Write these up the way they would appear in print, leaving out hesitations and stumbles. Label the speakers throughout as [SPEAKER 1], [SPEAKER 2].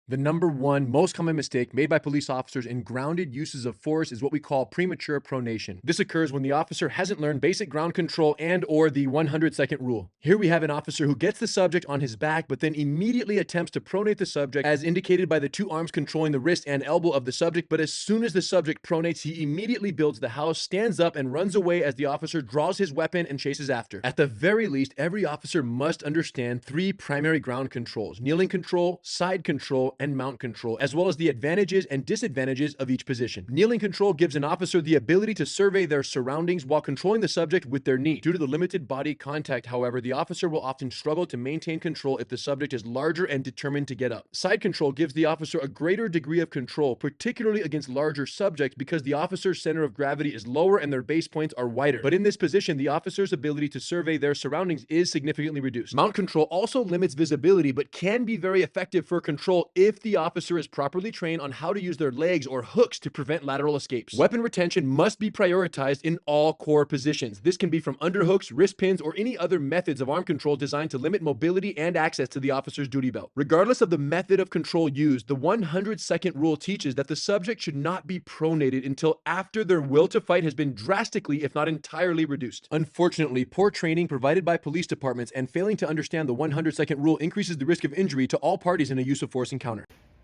[SPEAKER 1] The number one most common mistake made by police officers in grounded uses of force is what we call premature pronation. This occurs when the officer hasn't learned basic ground control and or the 100-second rule. Here we have an officer who gets the subject on his back but then immediately attempts to pronate the subject as indicated by the two arms controlling the wrist and elbow of the subject, but as soon as the subject pronates, he immediately builds the house, stands up, and runs away as the officer draws his weapon and chases after. At the very least, every officer must understand three primary ground controls: kneeling control, side control, and mount control, as well as the advantages and disadvantages of each position. Kneeling control gives an officer the ability to survey their surroundings while controlling the subject with their knee. Due to the limited body contact, however, the officer will often struggle to maintain control if the subject is larger and determined to get up. Side control gives the officer a greater degree of control, particularly against larger subjects, because the officer's center of gravity is lower and their base points are wider. But in this position, the officer's ability to survey their surroundings is significantly reduced. Mount control also limits visibility, but can be very effective for control if the officer is properly trained on how to use their legs or hooks to prevent lateral escapes. Weapon retention must be prioritized in all core positions. This can be from underhooks, wrist pins, or any other methods of arm control designed to limit mobility and access to the officer's duty belt. Regardless of the method of control used, the 100-second rule teaches that the subject should not be pronated until after their will to fight has been drastically, if not entirely, reduced. Unfortunately, poor training provided by police departments and failing to understand the 100-second rule increases the risk of injury to all parties in a use of force encounter.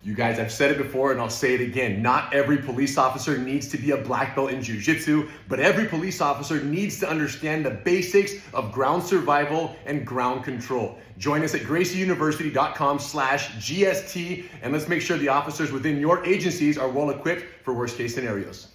[SPEAKER 2] You guys, I've said it before and I'll say it again. Not every police officer needs to be a black belt in jiu-jitsu, but every police officer needs to understand the basics of ground survival and ground control. Join us at gracieuniversity.com/GST and let's make sure the officers within your agencies are well equipped for worst case scenarios.